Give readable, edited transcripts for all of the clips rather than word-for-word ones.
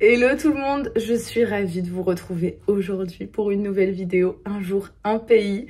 Hello tout le monde, je suis ravie de vous retrouver aujourd'hui pour une nouvelle vidéo, un jour, un pays.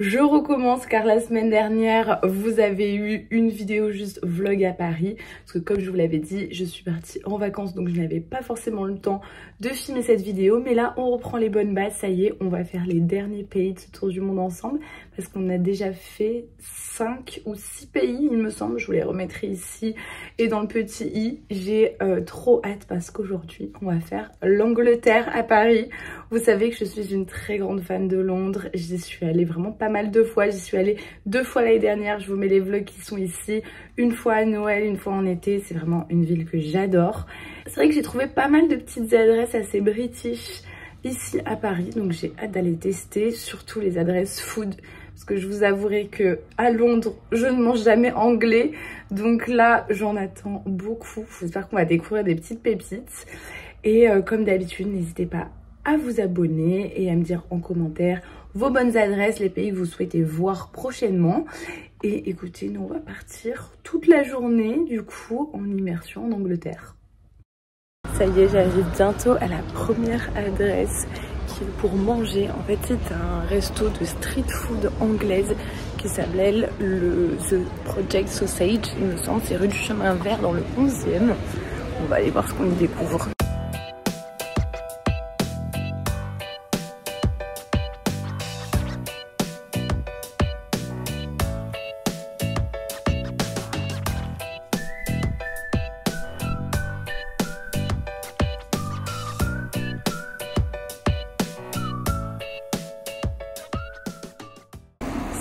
Je recommence car la semaine dernière, vous avez eu une vidéo juste vlog à Paris. Parce que comme je vous l'avais dit, je suis partie en vacances donc je n'avais pas forcément le temps de filmer cette vidéo. Mais là, on reprend les bonnes bases, ça y est, on va faire les derniers pays de ce tour du monde ensemble. Parce qu'on a déjà fait 5 ou 6 pays, il me semble. Je vous les remettrai ici et dans le petit i. J'ai trop hâte parce qu'aujourd'hui, on va faire l'Angleterre à Paris. Vous savez que je suis une très grande fan de Londres. J'y suis allée vraiment pas mal de fois. J'y suis allée 2 fois l'année dernière. Je vous mets les vlogs qui sont ici. Une fois à Noël, une fois en été. C'est vraiment une ville que j'adore. C'est vrai que j'ai trouvé pas mal de petites adresses assez british ici à Paris. Donc j'ai hâte d'aller tester, surtout les adresses food. Parce que je vous avouerai que à Londres, je ne mange jamais anglais. Donc là, j'en attends beaucoup. J'espère qu'on va découvrir des petites pépites. Et comme d'habitude, n'hésitez pas à vous abonner et à me dire en commentaire vos bonnes adresses, les pays que vous souhaitez voir prochainement. Et écoutez, nous on va partir toute la journée du coup en immersion en Angleterre. Ça y est, j'arrive bientôt à la première adresse qui est pour manger. En fait, c'est un resto de street food anglaise qui s'appelle le The Project Sausage, il me semble. C'est rue du Chemin Vert dans le 11e. On va aller voir ce qu'on y découvre.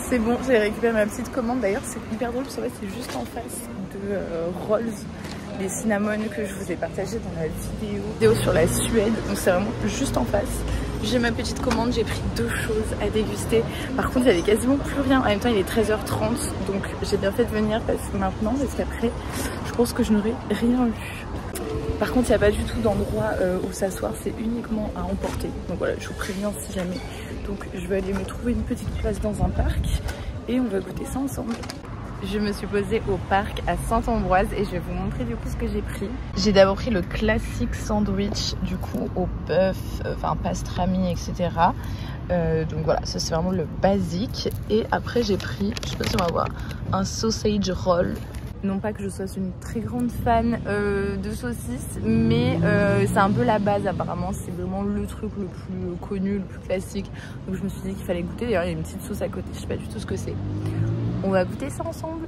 C'est bon, j'ai récupéré ma petite commande. D'ailleurs, c'est hyper drôle, parce que c'est juste en face de Rolls, les cinnamon que je vous ai partagé dans la vidéo sur la Suède. Donc c'est vraiment juste en face. J'ai ma petite commande, j'ai pris 2 choses à déguster. Par contre, il n'y avait quasiment plus rien. En même temps, il est 13h30, donc j'ai bien fait de venir maintenant, parce qu'après, je pense que je n'aurai rien vu. Par contre, il n'y a pas du tout d'endroit où s'asseoir, c'est uniquement à emporter. Donc voilà, je vous préviens si jamais. Donc je vais aller me trouver une petite place dans un parc et on va goûter ça ensemble. Je me suis posée au parc à Saint-Ambroise et je vais vous montrer du coup ce que j'ai pris. J'ai d'abord pris le classique sandwich du coup au bœuf, enfin pastrami, etc. Donc voilà, ça c'est vraiment le basique. Et après j'ai pris, je sais pas si on va voir, un sausage roll. Non pas que je sois une très grande fan de saucisses, mais c'est un peu la base apparemment. C'est vraiment le truc le plus connu, le plus classique. Donc je me suis dit qu'il fallait goûter. D'ailleurs il y a une petite sauce à côté, je sais pas du tout ce que c'est. On va goûter ça ensemble.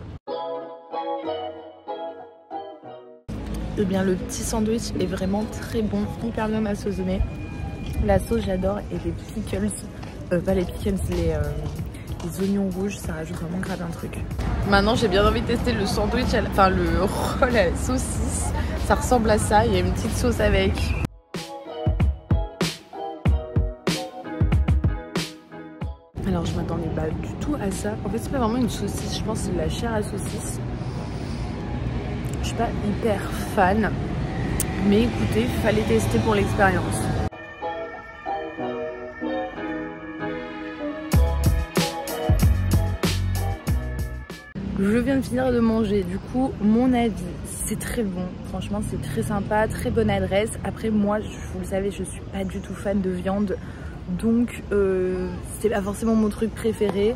Eh bien le petit sandwich est vraiment très bon, hyper bien assaisonné. La sauce j'adore et les pickles, pas les pickles, les oignons rouges, ça rajoute vraiment grave un truc. Maintenant j'ai bien envie de tester le sandwich, enfin le roll à la saucisse. Ça ressemble à ça, il y a une petite sauce avec. Alors je m'attendais pas du tout à ça. En fait c'est pas vraiment une saucisse, je pense que c'est de la chair à saucisse. Je suis pas hyper fan, mais écoutez, fallait tester pour l'expérience. Je viens de finir de manger, du coup mon avis, c'est très bon, franchement c'est très sympa, très bonne adresse. Après moi, vous le savez, je suis pas du tout fan de viande, donc c'est pas forcément mon truc préféré.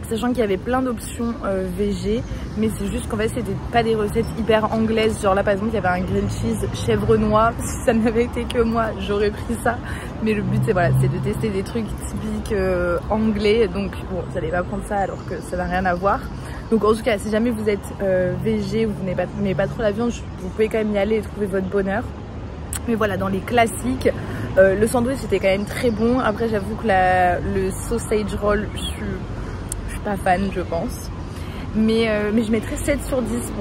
Sachant qu'il y avait plein d'options végé, mais c'est juste qu'en fait c'était pas des recettes hyper anglaises. Genre là par exemple il y avait un grilled cheese chèvre noix, si ça n'avait été que moi j'aurais pris ça. Mais le but c'est voilà, c'est de tester des trucs typiques anglais, donc bon vous allez pas prendre ça alors que ça n'a rien à voir. Donc en tout cas si jamais vous êtes végé ou vous n'aimez pas trop la viande, vous pouvez quand même y aller et trouver votre bonheur. Mais voilà, dans les classiques, le sandwich était quand même très bon. Après j'avoue que le sausage roll, je suis pas fan je pense, mais je mettrais 7 sur 10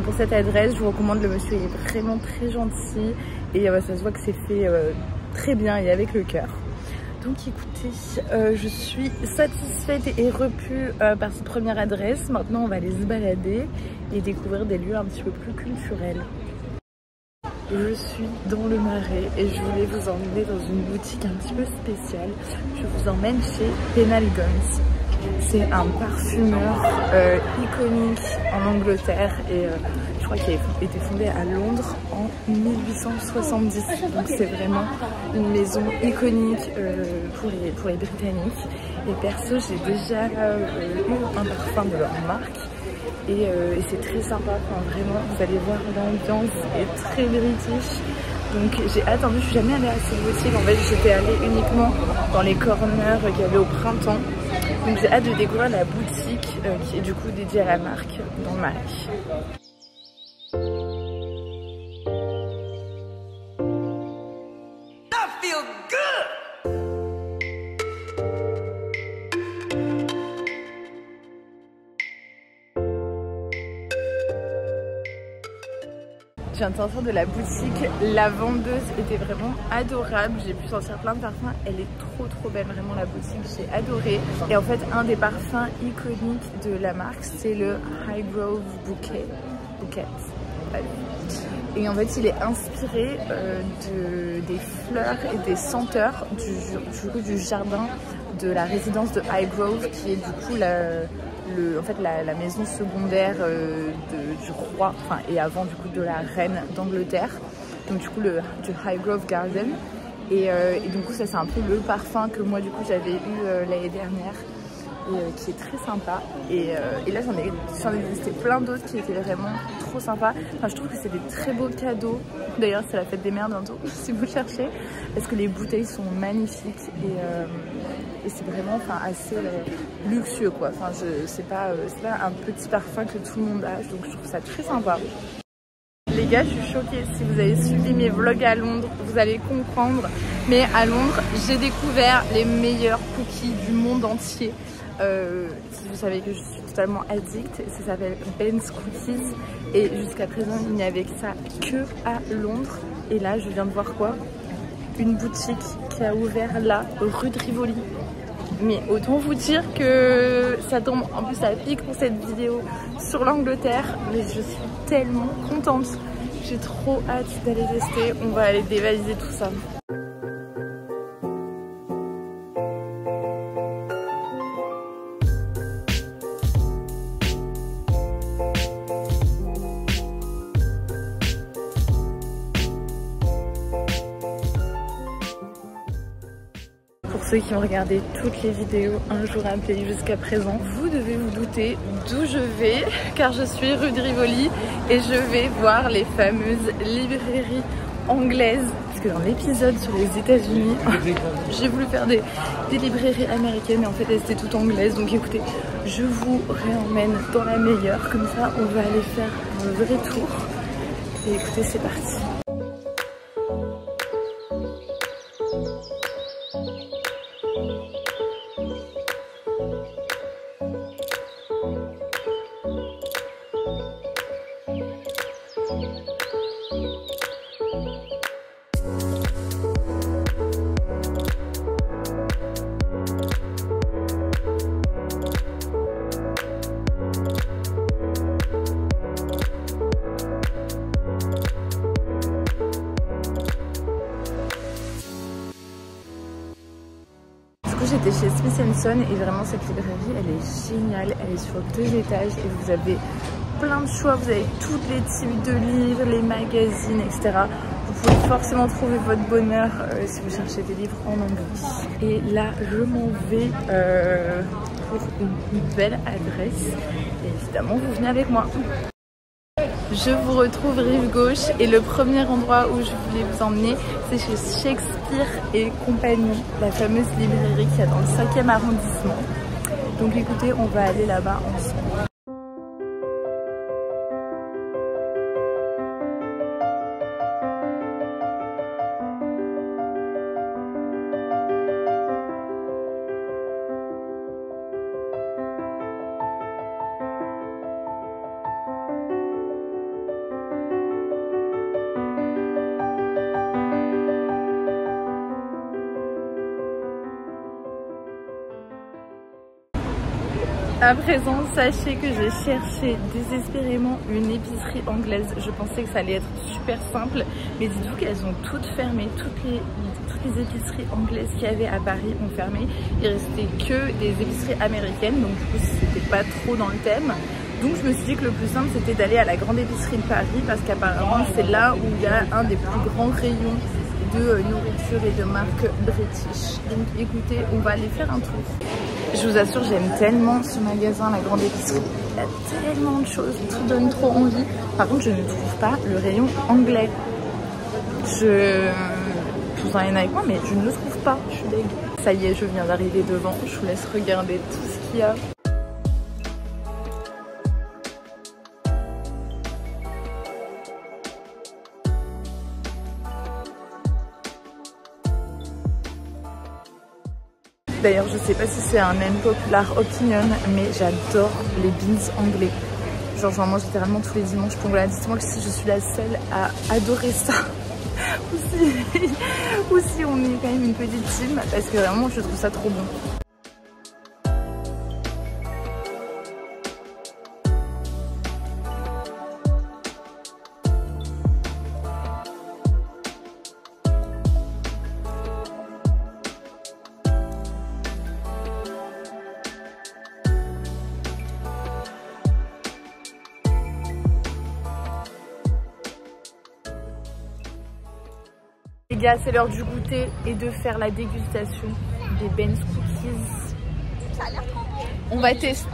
pour cette adresse. Je vous recommande, le monsieur est vraiment très gentil et ça se voit que c'est fait très bien et avec le cœur. Donc écoutez, je suis satisfaite et repue par cette première adresse. Maintenant on va aller se balader et découvrir des lieux un petit peu plus culturels. Je suis dans le Marais et je voulais vous emmener dans une boutique un petit peu spéciale. Je vous emmène chez Penhaligon's. C'est un parfumeur iconique en Angleterre et je crois crois, qui a été fondée à Londres en 1870. Donc c'est vraiment une maison iconique pour les Britanniques. Et perso, j'ai déjà eu un parfum de leur marque. Et c'est très sympa, enfin, vraiment, vous allez voir, l'ambiance est très british. Donc j'ai attendu, je suis jamais allée à ces boutiques, en fait j'étais allée uniquement dans les corners qu'il y avait au printemps. Donc j'ai hâte de découvrir la boutique qui est du coup dédiée à la marque dans Marie. Je viens de sortir de la boutique, la vendeuse était vraiment adorable, j'ai pu sortir plein de parfums, elle est trop belle, vraiment la boutique, j'ai adoré. Et en fait un des parfums iconiques de la marque c'est le Highgrove Bouquet. Et en fait il est inspiré des fleurs et des senteurs du jardin de la résidence de Highgrove qui est du coup la maison secondaire du roi, enfin, et avant du coup de la reine d'Angleterre, donc du coup du Highgrove Garden. Et du coup ça c'est un peu le parfum que moi du coup j'avais eu l'année dernière et qui est très sympa. Et là j'en ai testé plein d'autres qui étaient vraiment trop sympas. Enfin, je trouve que c'est des très beaux cadeaux. D'ailleurs c'est la fête des mères bientôt si vous cherchez, parce que les bouteilles sont magnifiques et c'est vraiment assez luxueux quoi. Enfin, c'est pas un petit parfum que tout le monde a, donc je trouve ça très sympa. Les gars, je suis choquée. Si vous avez suivi mes vlogs à Londres, vous allez comprendre. Mais à Londres, j'ai découvert les meilleurs cookies du monde entier. Vous savez que je suis totalement addict. Ça s'appelle Ben's Cookies. Et jusqu'à présent, il n'y avait ça que à Londres. Et là, je viens de voir quoi? Une boutique qui a ouvert là, rue de Rivoli. Mais autant vous dire que ça tombe en plus à pic pour cette vidéo sur l'Angleterre. Mais je suis tellement contente. J'ai trop hâte d'aller tester. On va aller dévaliser tout ça. Pour ceux qui ont regardé toutes les vidéos Un jour un pays jusqu'à présent, vous devez vous douter d'où je vais, car je suis rue de Rivoli et je vais voir les fameuses librairies anglaises. Parce que dans l'épisode sur les États-Unis, j'ai voulu faire des librairies américaines, mais en fait elles étaient toutes anglaises. Donc écoutez, je vous réemmène dans la meilleure, comme ça on va aller faire un vrai tour. Et écoutez, c'est parti. J'étais chez Smith & Son et vraiment cette librairie elle est géniale, elle est sur 2 étages et vous avez plein de choix, vous avez tous les types de livres, les magazines, etc. Vous pouvez forcément trouver votre bonheur si vous cherchez des livres en anglais. Et là je m'en vais pour une belle adresse et évidemment vous venez avec moi. Je vous retrouve rive gauche et le premier endroit où je voulais vous emmener c'est chez Shakespeare et compagnie, la fameuse librairie qu'il y a dans le 5e arrondissement. Donc écoutez, on va aller là-bas ensemble. À présent, sachez que j'ai cherché désespérément une épicerie anglaise. Je pensais que ça allait être super simple, mais dites-vous qu'elles ont toutes fermé. Toutes les épiceries anglaises qu'il y avait à Paris ont fermé. Il restait que des épiceries américaines, donc du coup c'était pas trop dans le thème. Donc je me suis dit que le plus simple c'était d'aller à la grande épicerie de Paris parce qu'apparemment c'est là où il y a un des plus grands rayons de nourriture et de marques british. Donc écoutez, on va aller faire un tour. Je vous assure, j'aime tellement ce magasin, la grande épicerie. Il y a tellement de choses, tout donne trop envie. Par contre, je ne trouve pas le rayon anglais. Je vous emmène avec moi, mais je ne le trouve pas. Je suis deg. Ça y est, je viens d'arriver devant. Je vous laisse regarder tout ce qu'il y a. D'ailleurs, je sais pas si c'est un unpopular opinion, mais j'adore les beans anglais. Genre, j'en mange littéralement tous les dimanches. Donc voilà, dites-moi si je suis la seule à adorer ça. ou si on est quand même une petite team, parce que vraiment, je trouve ça trop bon. Les gars, c'est l'heure du goûter et de faire la dégustation des Ben's Cookies. Ça a l'air trop bon. On va tester.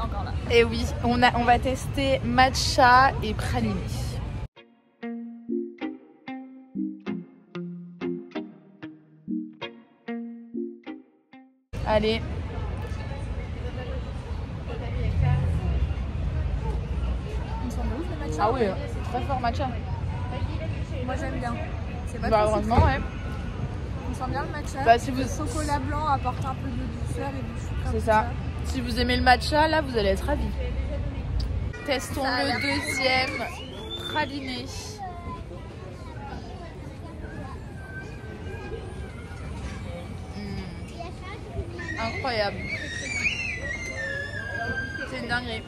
Et oui, on va tester matcha et praliné. Allez. Il semble ouf le matcha. Ah oui, c'est très fort matcha. Moi j'aime bien. C'est pas Bah trop heureusement, sucré. ouais. On sent bien le matcha. Bah, si vous... Le chocolat blanc apporte un peu de douceur et du sucre. C'est ça. Si vous aimez le matcha, là vous allez être ravis. Testons le deuxième praliné. Incroyable. C'est une dinguerie.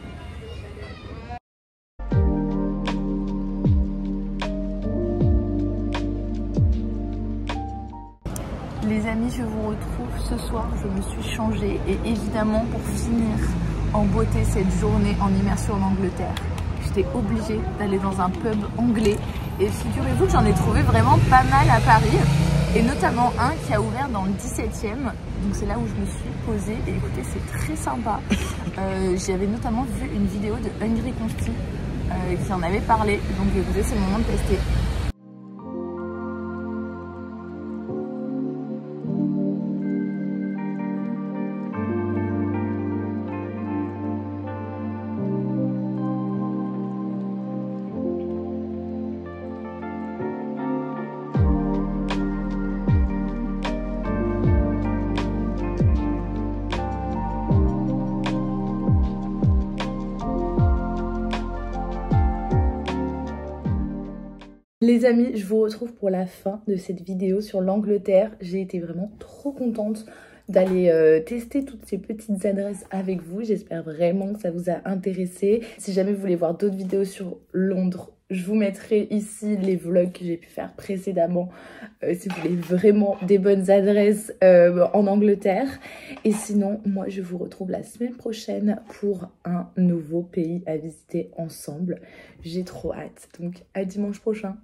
Les amis, je vous retrouve ce soir, je me suis changée et évidemment pour finir en beauté cette journée en immersion en Angleterre, j'étais obligée d'aller dans un pub anglais et figurez-vous que j'en ai trouvé vraiment pas mal à Paris et notamment un qui a ouvert dans le 17e, donc c'est là où je me suis posée et écoutez c'est très sympa. J'avais notamment vu une vidéo de Hungry Consti qui en avait parlé, donc écoutez c'est le moment de tester. Les amis, je vous retrouve pour la fin de cette vidéo sur l'Angleterre. J'ai été vraiment trop contente d'aller tester toutes ces petites adresses avec vous. J'espère vraiment que ça vous a intéressé. Si jamais vous voulez voir d'autres vidéos sur Londres, je vous mettrai ici les vlogs que j'ai pu faire précédemment si vous voulez vraiment des bonnes adresses en Angleterre. Et sinon, moi je vous retrouve la semaine prochaine pour un nouveau pays à visiter ensemble. J'ai trop hâte, donc à dimanche prochain.